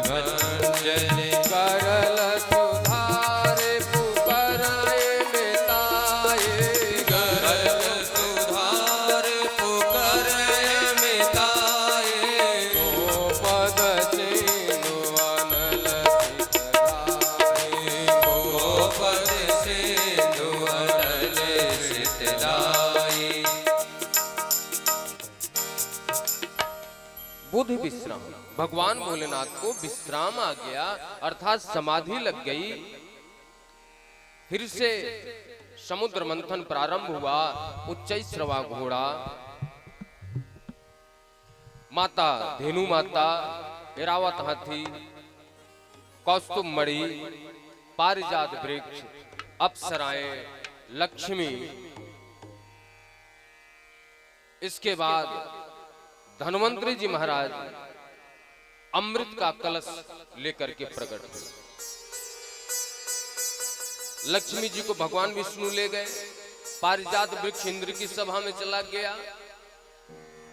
भंजन करल सुधारे पुकारे मिताए करल सुधार पुकर मिताए तो पद चिन्ह अनल शीतलाए गोपद सिंधु अनल शीतलाई। बुध विश्राम। भगवान भोलेनाथ को विश्राम आ गया अर्थात समाधि लग गई। फिर से समुद्र मंथन प्रारंभ हुआ। उच्चैश्रवा घोड़ा, माता धेनु माता, ऐरावत हाथी, कौस्तुभ मणि, पारिजात वृक्ष, अप्सराएं, लक्ष्मी, इसके बाद धन्वंतरी जी महाराज अमृत का कलश लेकर के प्रकट हुए। लक्ष्मी जी को भगवान विष्णु ले गए। पारिजात वृक्ष इंद्र की सभा में चला गया।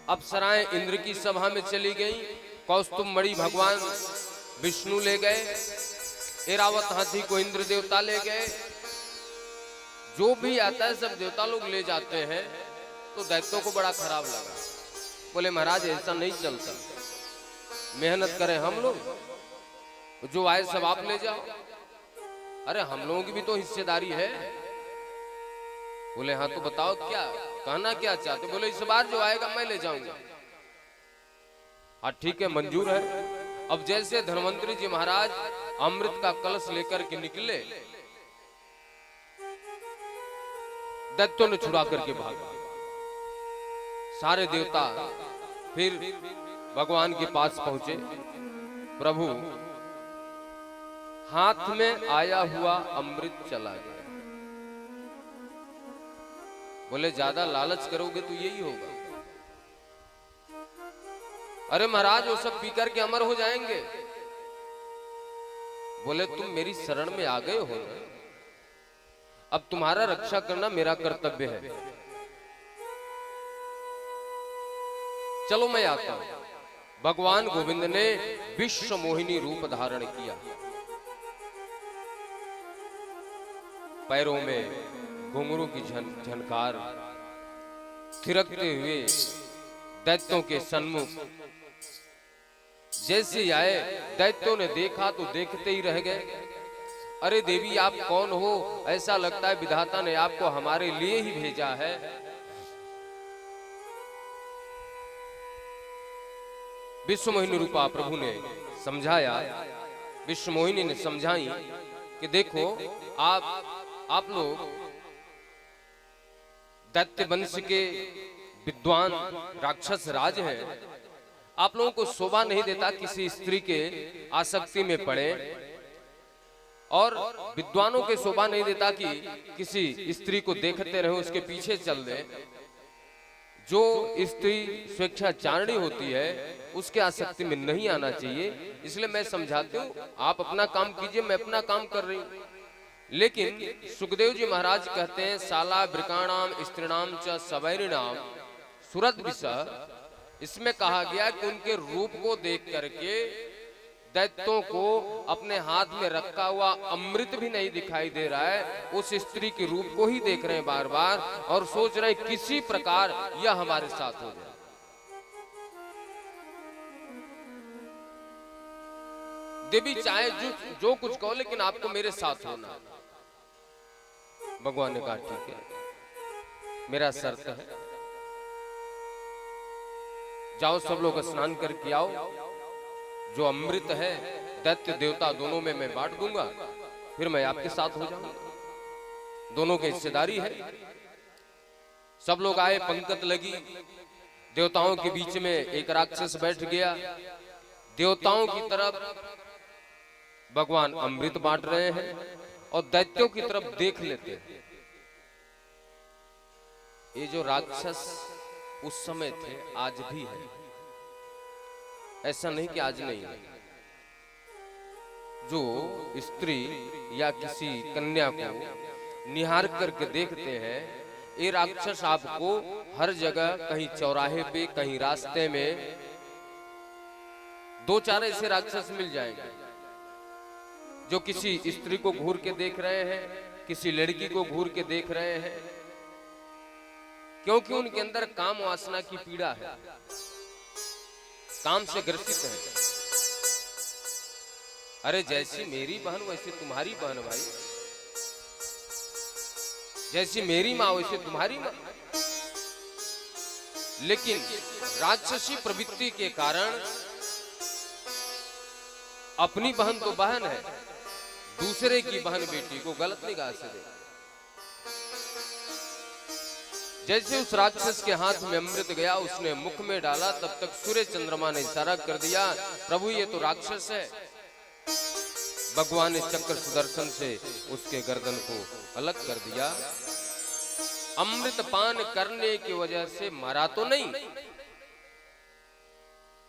अप्सराएं इंद्र की सभा में चली गई। कौस्तुभ मणि भगवान विष्णु ले गए। ऐरावत हाथी को इंद्र देवता ले गए। जो भी आता है सब देवता लोग ले जाते हैं। तो दैत्यों को बड़ा खराब लगा। बोले महाराज ऐसा नहीं चलता, मेहनत करें हम लोग, जो आए सब आप ले जाओ। अरे हम लोगों की भी तो हिस्सेदारी है। बोले हाँ तो बताओ क्या कहना क्या चाहते। बोले इस बार जो आएगा मैं ले जाऊंगा। हाँ ठीक है मंजूर है। अब जैसे धन्वंतरी जी महाराज अमृत का कलश लेकर के निकले, दैत्यों ने छुड़ा करके भागा। सारे देवता फिर भगवान के पास पहुंचे। प्रभु हाथ में आया हुआ अमृत चला गया। बोले ज्यादा लालच करोगे तो यही होगा। अरे महाराज वो सब पी करके अमर हो जाएंगे। बोले तुम मेरी शरण में आ गए हो ना, अब तुम्हारा रक्षा करना मेरा कर्तव्य है। चलो मैं आता हूं। भगवान गोविंद ने विश्व मोहिनी रूप धारण किया। पैरों में घुंघरू की झनकार, थिरकते हुए दैत्यों के सन्मुख जैसे ही आए, दैत्यों ने देखा तो देखते ही रह गए। अरे देवी आप कौन हो? ऐसा लगता है विधाता ने आपको हमारे लिए ही भेजा है। विश्व मोहिनी रूपा प्रभु ने समझाया, विश्व मोहिनी ने समझाई कि देखो आप लोग दैत्य वंश के विद्वान राक्षस राज हैं। आप लोगों को शोभा नहीं देता किसी स्त्री के आसक्ति में पड़े, और विद्वानों के शोभा नहीं देता कि किसी स्त्री को देखते रहे उसके पीछे चल दे। जो स्त्री स्वेच्छाचारिणी होती है उसके आसक्ति में नहीं आना चाहिए। इसलिए मैं समझाती हूँ, आप अपना काम कीजिए, मैं अपना काम कर रही हूँ। लेकिन सुखदेव जी महाराज कहते हैं शाला वृकाणाम स्त्रीणाम च सवैरिणाम सुरत विषय। इसमें कहा गया कि उनके रूप को देख करके दैत्यों को अपने हाथ में रखा हुआ अमृत भी नहीं दिखाई दे रहा है। उस स्त्री के रूप को ही देख रहे हैं बार बार और सोच रहे हैं किसी प्रकार यह हमारे साथ हो जाए। देवी चाहे जो कुछ कहो, लेकिन आपको मेरे साथ होना। भगवान ने कहा ठीक है, मेरा शर्त है। जाओ सब लोग स्नान करके आओ। जो अमृत है दैत्य देवता दोनों में मैं बांट दूंगा, फिर मैं आपके साथ हो जाऊंगा। दोनों की हिस्सेदारी है। सब लोग आए, पंक्ति लगी। देवताओं के बीच में एक राक्षस बैठ गया। देवताओं की तरफ भगवान अमृत बांट रहे हैं और दैत्यों की तरफ देख लेते हैं। ये जो राक्षस उस समय थे आज भी है, ऐसा नहीं कि आज नहीं है। जो स्त्री या किसी कन्या को निहार करके देखते हैं, ये राक्षस आपको हर जगह, कहीं चौराहे पे, कहीं रास्ते में दो चार ऐसे राक्षस मिल जाएंगे जो किसी स्त्री को घूर के देख रहे हैं, किसी लड़की को घूर के देख रहे हैं, क्योंकि उनके अंदर काम वासना की पीड़ा है, काम से ग्रसित है। अरे जैसी मेरी बहन वैसे तुम्हारी बहन भाई, जैसी मेरी माँ वैसे तुम्हारी माँ। लेकिन राक्षसी प्रवृत्ति के कारण अपनी बहन तो बहन है, दूसरे की बहन बेटी को गलत निगाह से दे। जैसे उस राक्षस के हाथ में अमृत गया, उसने मुख में डाला, तब तक सूर्य चंद्रमा ने इशारा कर दिया, प्रभु ये तो राक्षस है। भगवान ने चक्र सुदर्शन से उसके गर्दन को अलग कर दिया। अमृत पान करने की वजह से मरा तो नहीं,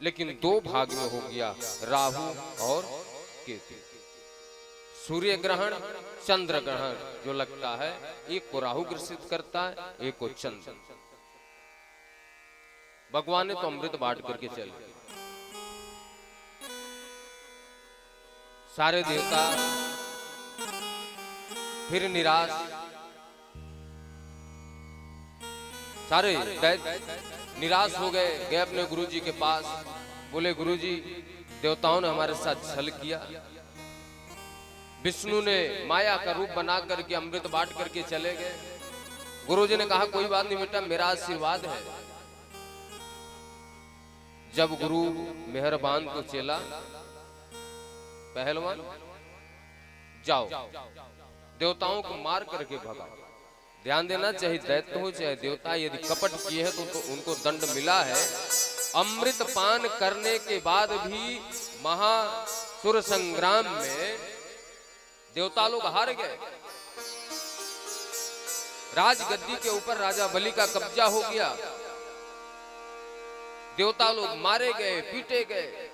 लेकिन दो भाग में हो गया, राहु और केतु। सूर्य ग्रहण, चंद्र ग्रहण जो लगता है, एक को राहु ग्रसित करता है, एक को चंद्र। भगवान ने तो अमृत बांट करके चले। सारे देवता फिर निराश, सारे निराश हो गए अपने गुरुजी के पास। बोले गुरुजी, देवताओं ने हमारे साथ छल किया, विष्णु ने माया का रूप बना करके अमृत बांट करके चले गए। गुरुजी ने कहा कोई बात नहीं बेटा, मेरा आशीर्वाद है। जब गुरु मेहरबान को चेला, पहलवान जाओ देवताओं को मार करके भगा। ध्यान देना, चाहे दैत्य हो चाहे देवता, यदि कपट किए हैं तो उनको दंड मिला है। अमृत पान करने के बाद भी महासुर संग्राम में देवता लोग हार गए। राजगद्दी के ऊपर राजा बलि का कब्जा हो गया, देवता लोग मारे गए, पीटे गए।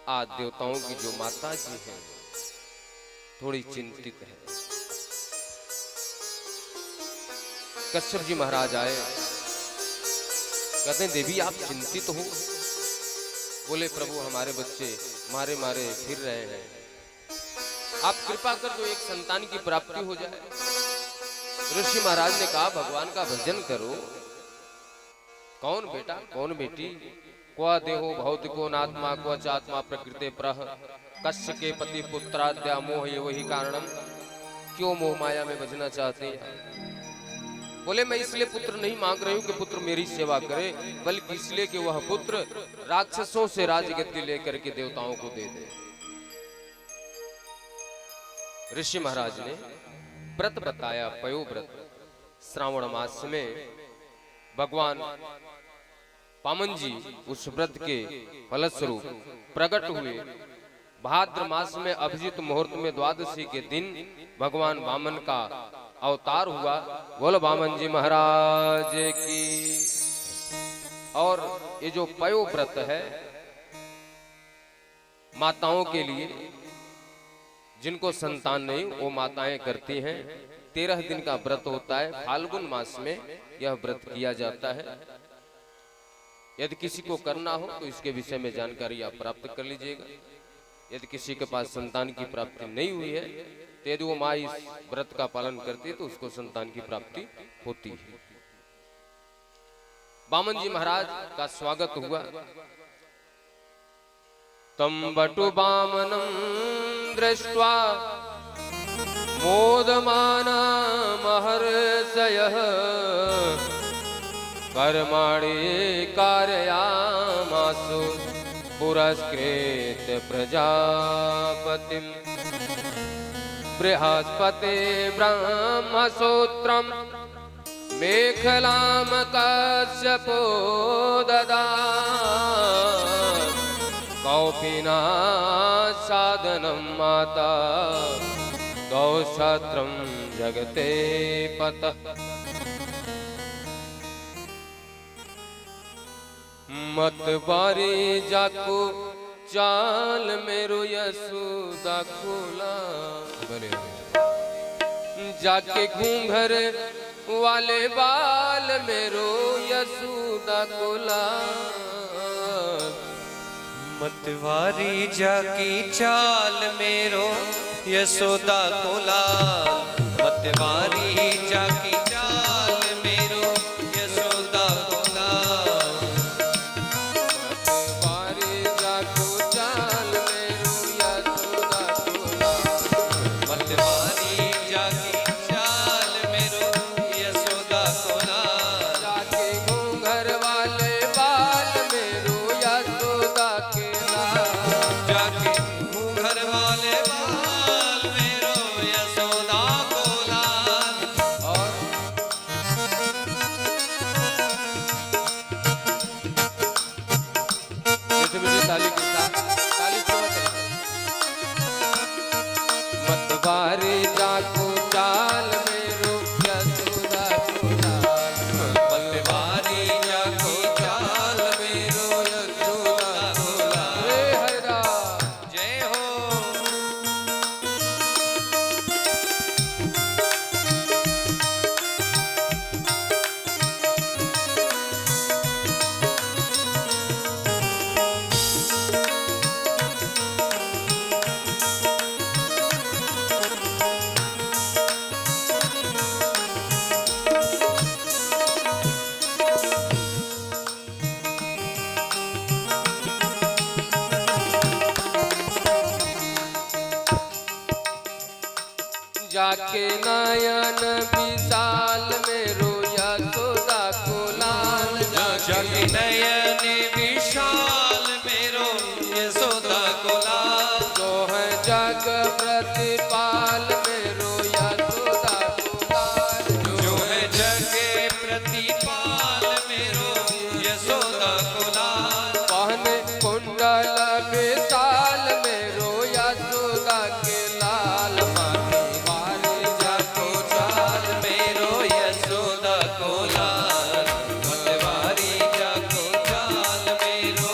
आज देवताओं की जो माता जी हैं थोड़ी चिंतित है। कश्यप जी महाराज आए, कहते हैं देवी आप चिंतित हो? बोले प्रभु हमारे बच्चे मारे मारे फिर रहे हैं, आप कृपा कर दो एक संतान की प्राप्ति हो जाए। ऋषि महाराज ने कहा भगवान का भजन करो। कौन बेटा कौन बेटी? क्व देहो भौतिको नात्मा क्व चात्मा प्रकृते प्रह कस्य के पति पुत्राद्या मोह ये वही कारणम। क्यों मोह माया में बजना चाहते हैं? बोले मैं इसलिए पुत्र नहीं मांग रही हूं कि पुत्र मेरी सेवा करे, बल्कि इसलिए कि वह पुत्र राक्षसों से राजगद्दी लेकर के देवताओं को दे दे। ऋषि महाराज ने व्रत बताया, पयो व्रत। श्रावण मास में भगवान वामन जी उस व्रत के फलस्वरूप प्रकट हुए। भाद्र मास में अभिजित मुहूर्त में द्वादशी के दिन भगवान वामन का अवतार हुआ। बोलो वामन जी महाराज की। और ये जो पयो व्रत है माताओं के लिए, जिनको संतान नहीं वो माताएं करती हैं। 13 दिन का व्रत होता है। फाल्गुन मास में यह व्रत किया जाता है। यदि किसी को करना हो तो इसके विषय में जानकारी आप प्राप्त कर लीजिएगा। यदि किसी के पास संतान की प्राप्ति नहीं हुई है तो यदि वो माँ इस व्रत का पालन करती है तो उसको संतान की प्राप्ति होती है। वामन जी महाराज का स्वागत हुआ। तम बटु वामनम दृष्ट्वा मोदमाना महर्षयः कर्माणि कारयामासु पुरस्कृत प्रजापतिं बृहस्पति ब्रह्मसूत्रं मेखलां कश्यपो ददात् कौपिना साधनं माता गौक्षत्रं जगते पतः। मत बारी जाको चाल मेरो यशोदा खोला, जाके घूंघर वाले बाल मेरो यशोदा को लाल। मतवारी जाकी चाल मेरो यशोदा को लाल। मतवारी जाकी चाल मेरो यशोदा को लाल। मतवारी जाको चाल मेरो यशोदा को लाल। मतवारी जाकी चाल मेरो यशोदा को लाल। जाके घूंघर वाले बाल मेरो यशोदा के लाल। जाके घूंघर वाले बाल मेरो यशोदा को लाल। और मीठी ताली के साथ ताली को मतवारी जाको चाल मेरो यशोदा को लाल। मतवारी जाकी चाल मेरो यशोदा को लाल। रे हरा जय हो। जाके नयन विशाल मेरो यशोदा को लाल। जाके नयन विशाल मेरो यशोदा को लाल। जो है जग प्रतिपाल मेरो यशोदा को लाल। जो है जग प्रतिपाल मेरो यशोदा को लाल। पहने कुंडल विशाल मेरो यशोदा के लाल। वारे जाको चाल मेरो यशोदा को लाल। मतवारी जाको चाल मेरो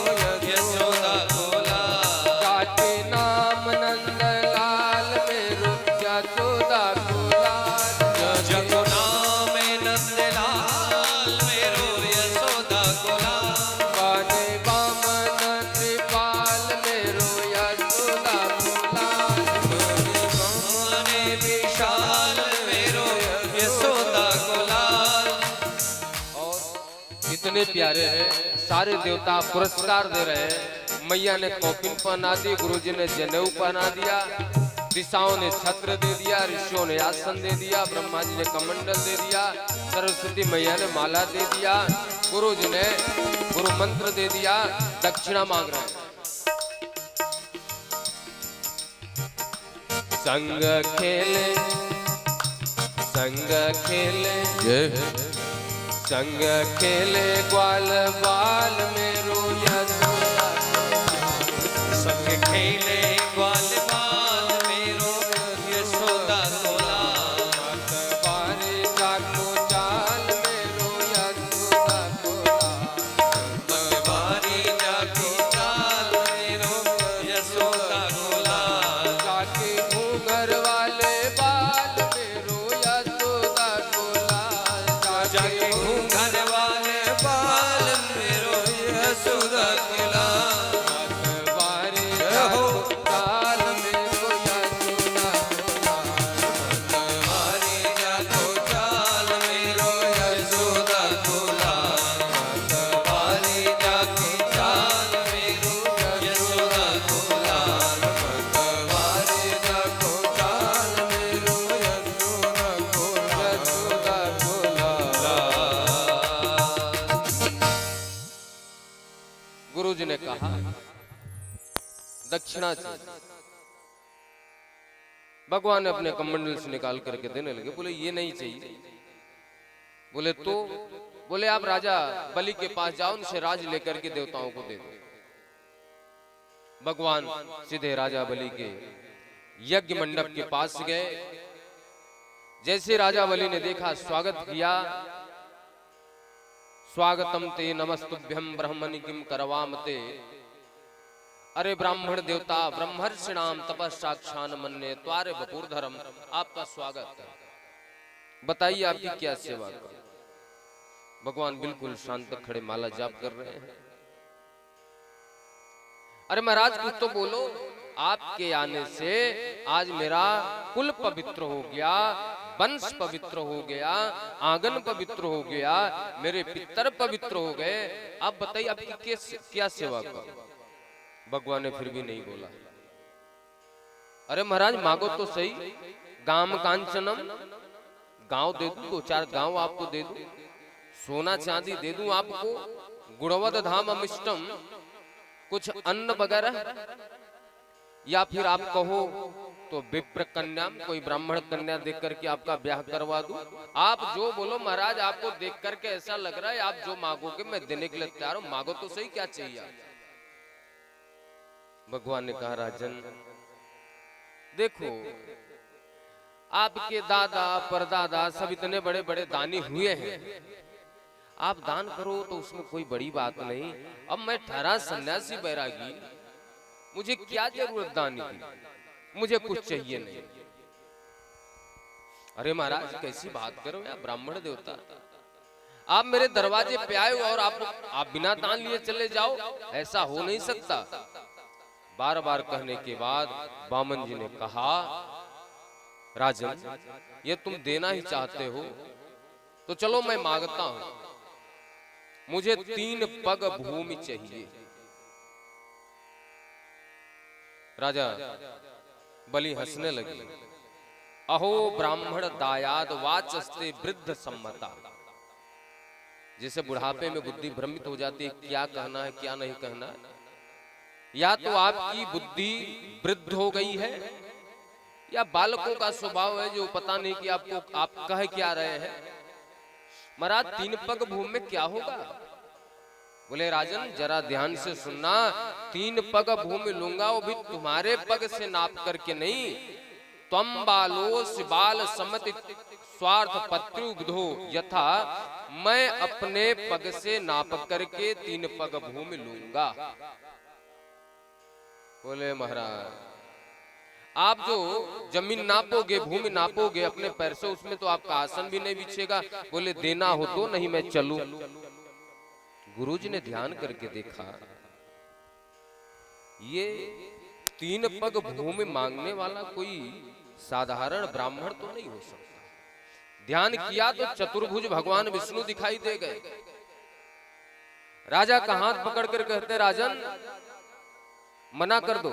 यशोदा को लाल। जाके नाम नंद लाल मेरो यशोदा को लाल। जगो नाम नंदलाल मेरो यशोदा को लाल। बने वामन कृपाल मेरो यशोदा को लाल। मने विशाल मेरो यशोदा को लाल। और कितने प्यारे हैं, सारे देवता पुरस्कार दे रहे हैं। मैया ने कौपिन पहना दी, गुरुजी ने जनेऊ पहना दिया, दिशाओं ने छत्र दे दिया, ऋषियों ने आसन दे दिया, ब्रह्मा जी ने कमंडल दे दिया, सरस्वती मैया ने माला दे दिया, गुरुजी ने गुरु मंत्र दे दिया, दक्षिणा मांग रहे हैं। संग खेले संग खेले संग खेले ग्वाल बाल मेरो यशोदा को लाल। संग खेले ग्वाल बाल मेरो यशोदा को लाल। मतवारी जाको चाल मेरो यशोदा को लाल। मतवारी जाको चाल मेरो यशोदा को लाल। जाके घूंघर वाले बाल मेरो यशोदा को लाल। जाके घूंघर वाले बाल मेरो यशोदा को लाल। मतवारी जाको चाल मेरो यशोदा को लाल। मतवारी जाको चाल मेरो यशोदा को लाल। मतवारी जाको चाल मेरो यशोदा को लाल। मतवारी जाको चाल मेरो यशोदा को लाल। गुरुजी ने कहा दक्षिणा चाहिए। भगवान ने अपने कमंडल से निकाल करके देने लगे। बोले ये नहीं चाहिए। बोले तो बोले आप राजा बलि के पास जाओ, उनसे राज लेकर के देवताओं को दे दो। भगवान सीधे राजा बलि के यज्ञ मंडप के पास गए। जैसे राजा बलि ने देखा, स्वागत किया। स्वागतम ते नमस्तुभ्यम ब्रह्मणि किम करवामते। अरे ब्राह्मण देवता ब्रह्मर्षिणाम तपस्साक्षान मन्ये त्वारे बपुरधरम, आपका स्वागत है। बताइए आपकी क्या सेवा करूं। भगवान बिल्कुल शांत खड़े माला जाप कर रहे हैं। अरे महाराज कुछ तो बोलो, आपके आने से आज मेरा कुल पवित्र हो गया, वंश पवित्र हो गया, आंगन पवित्र हो गया, मेरे पितर पवित्र हो गए। आप बताइए आपकी क्या सेवा करूं। भगवान ने फिर भी नहीं बोला। अरे महाराज मांगो तो सही, गाम कांचनम, गांव दे दूं, 2-4 गांव आपको दे दूं, सोना चांदी दे दूं आपको, गुणवद धाम अमिष्टम, कुछ अन्न वगैरह, या फिर आप कहो तो विप्र कन्या, कोई ब्राह्मण कन्या देख करके आपका ब्याह करवा दूं। आप जो बोलो महाराज, आपको देख करके ऐसा लग रहा है आप जो मांगोगे मैं देने के लिए तैयार हूं, मांगो तो सही क्या चाहिए। भगवान ने कहा राजन देखो, आपके दादा परदादा सब इतने बड़े बड़े दानी हुए हैं, आप दान करो तो उसमें कोई बड़ी बात नहीं। अब मैं ठहरा सन्यासी बैरागी, मुझे क्या जरूरत दानी की, मुझे कुछ चाहिए नहीं। अरे महाराज कैसी बात करो यार, ब्राह्मण देवता, आप मेरे दरवाजे पे आए और आप बिना दान लिए चले जाओ, ऐसा हो नहीं सकता। बार बार कहने के बाद वामन जी ने कहा राजन ये तुम देना ही चाहते हो तो चलो मैं मांगता हूं, मुझे 3 पग भूमि चाहिए। राजा बलि हंसने लगे। अहो ब्राह्मण दायाद वाचस्ते वृद्ध सम्मता। जैसे बुढ़ापे में बुद्धि भ्रमित हो जाती है, क्या कहना है क्या नहीं कहना है। या तो आपकी बुद्धि वृद्ध हो गई है, या बालकों का स्वभाव है जो पता नहीं कि आपको आप कह क्या रहे हैं। महाराज 3 पग भूमि में क्या होगा। बोले राजन जरा ध्यान से सुनना, 3 पग भूमि लूंगा, वो भी तुम्हारे पग से नाप करके नहीं। त्वम बालोस बाल समति स्वार्थ पत्रुग्धो यथा, मैं अपने पग से नाप करके 3 पग भूमि लूंगा। बोले महाराज आप जो जमीन नापोगे, भूमि नापोगे अपने पैर से, उसमें तो आपका आसन भी नहीं बिछेगा। बोले देना हो तो, नहीं मैं चलूं। गुरुजी ने ध्यान करके देखा, ये 3 पग भूमि मांगने वाला कोई साधारण ब्राह्मण तो नहीं हो सकता। ध्यान किया तो चतुर्भुज भगवान विष्णु दिखाई दे गए। राजा का हाथ पकड़ कर कहते राजन मना कर दो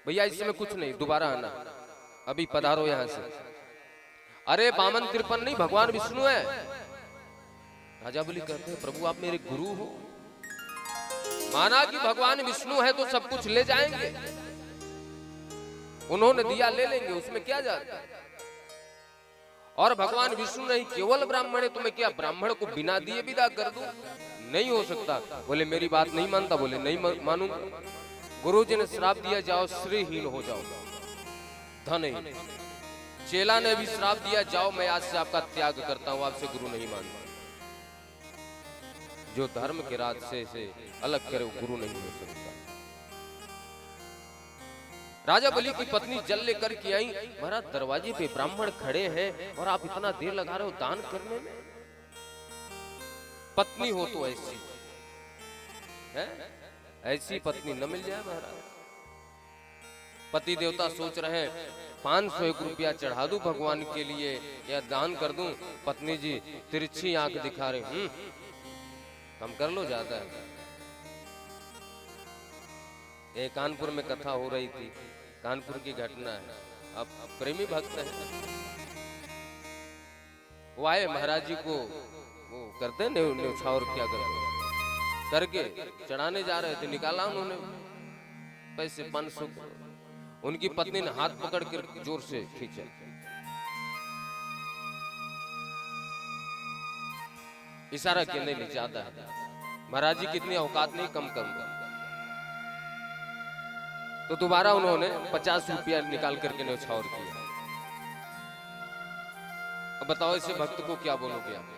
भैया, इसमें कुछ नहीं, दोबारा आना, अभी पधारो यहां से। अरे वामन तिरपन नहीं, भगवान विष्णु है। राजा बलि कहते हैं प्रभु आप मेरे गुरु हो, माना कि भगवान विष्णु है तो सब कुछ ले जाएंगे, उन्होंने दिया ले लेंगे, उसमें क्या जाता है। और भगवान विष्णु नहीं केवल ब्राह्मण है, तो मैं क्या ब्राह्मण को बिना दिए विदा कर दूं, नहीं हो सकता। बोले मेरी बात नहीं मानता। बोले नहीं मानूंगा। गुरुजी ने श्राप दिया जाओ श्रीहीन हो जाओ, धनहीन। चेला ने भी श्राप दिया जाओ मैं आज से आपका त्याग करता हूं, आपसे गुरु नहीं मानता। जो धर्म के रास्ते से अलग करे वो गुरु नहीं हो सकता। राजा बलि की पत्नी जल लेकर के आई। महाराज दरवाजे पे ब्राह्मण खड़े हैं और आप इतना देर लगा रहे हो दान करने में। पत्नी हो तो ऐसी है, ऐसी पत्नी न मिल जाए महाराज। पति देवता सोच रहे हैं 501 रुपया चढ़ा दूं भगवान के लिए या दान कर दूं। पत्नी जी तिरछी आंख दिखा रहे, कम कर लो, ज्यादा है। ये कानपुर में कथा हो रही थी, कानपुर की घटना है। अब प्रेमी भक्त है, वो आए महाराज जी को वो करते हैं न्यौछावर, क्या करके चढ़ाने जा रहे थे। निकाला उन्होंने पैसे 500। उनकी पत्नी ने हाथ पकड़ कर जोर से खींचा। इशारा किया नहीं ज्यादा है, महाराज जी कितनी औकात नहीं, कम करूंगा। तो दोबारा उन्होंने 50 रुपया निकाल करके न्यौछावर किया। अब बताओ इसे भक्त को क्या बोलोगे आप।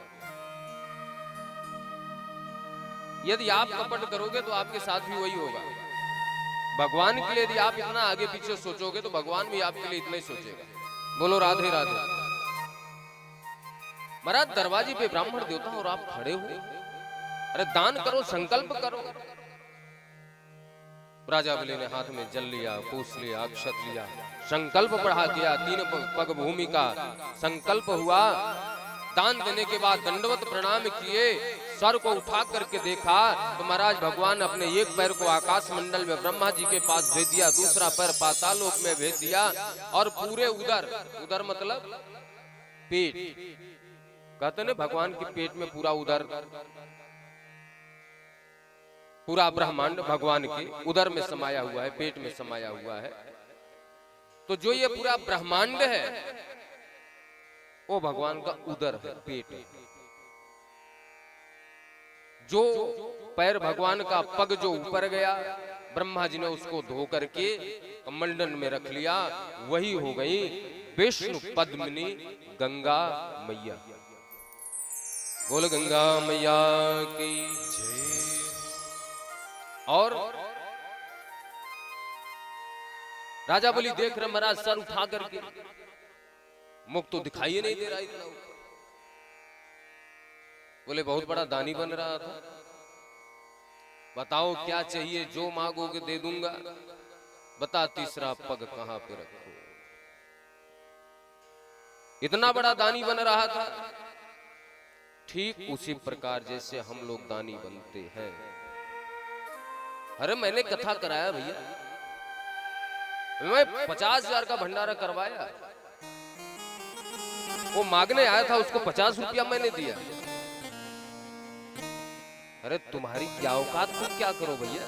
यदि आप कपट करोगे तो आपके साथ भी वही होगा। भगवान के लिए यदि आप इतना आगे पीछे सोचोगे तो भगवान भी आपके लिए इतना ही सोचेगा। बोलो राधे राधे। महाराज दरवाजे पे ब्राह्मण देवता और आप खड़े हो, अरे दान करो, संकल्प करो। राजा बलि ने हाथ में जल लिया, पूछ लिया, अक्षत लिया, संकल्प पढ़ा किया, 3 पग भूमि का संकल्प हुआ। दान देने के बाद दंडवत प्रणाम किए, सर को उठा करके देखा तो महाराज भगवान अपने एक पैर को आकाश मंडल में ब्रह्मा जी के पास भेज दिया, दूसरा पैर पातालोक में भेज दिया और पूरे उदर मतलब पेट, कहते ना भगवान के पेट में पूरा उदर, पूरा ब्रह्मांड भगवान के उदर में समाया हुआ है, पेट में समाया हुआ है। तो जो ये पूरा ब्रह्मांड है वो भगवान का उदर है, पेट है। जो पैर भगवान का पग जो ऊपर गया, ब्रह्मा जी ने उसको धो करके कमंडल में रख लिया, वही हो गई विष्णु पद्मिनी गंगा मैया। बोल गंगा मैया की जय। और राजा बलि देख रहे महाराज सर उठा करके, मुख तो दिखाई नहीं दे रहा इतना ऊपर। बोले बहुत बड़ा दानी बन रहा था, बताओ क्या चाहिए, जो मांगोगे दे दूंगा, बता तीसरा पग कहां पे रखो। इतना बड़ा दानी बन रहा था। ठीक उसी प्रकार जैसे हम लोग दानी बनते हैं। अरे मैंने कथा कराया भैया, मैं 50,000 का भंडारा करवाया, वो मांगने आया था, उसको 50 रुपया मैंने दिया। अरे तुम्हारी क्या औकात, तुम क्या करो भैया,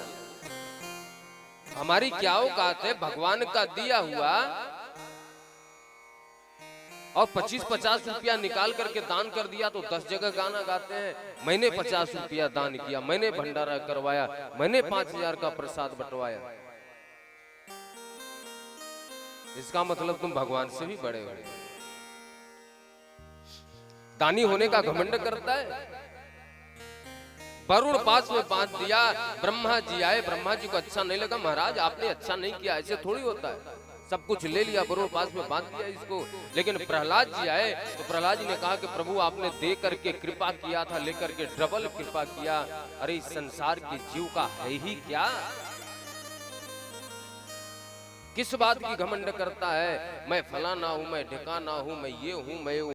हमारी क्या औकात है, भगवान का दिया हुआ और 25-50 रुपया निकाल करके दान कर दिया तो 10 जगह गाना गाते हैं, मैंने 50 रुपया दान किया, मैंने भंडारा करवाया, मैंने 5,000 का प्रसाद बंटवाया। इसका मतलब तुम भगवान से भी बड़े हो। दानी होने का घमंड करता है। वरुण पास में बांध दिया, ब्रह्मा जी आए, ब्रह्मा जी को अच्छा नहीं लगा, महाराज आपने अच्छा नहीं किया, ऐसे थोड़ी होता है, सब कुछ ले लिया, वरुण पास में बांध दिया इसको। लेकिन प्रहलाद जी आए तो प्रहलाद जी ने कहा कि प्रभु आपने दे करके कृपा किया था, लेकर के डबल कृपा किया। अरे इस संसार के जीव का है ही क्या, किस बात की घमंड करता है, मैं फलाना हूं, मैं ढिकाना हूं, मैं ये हूं, मैं वो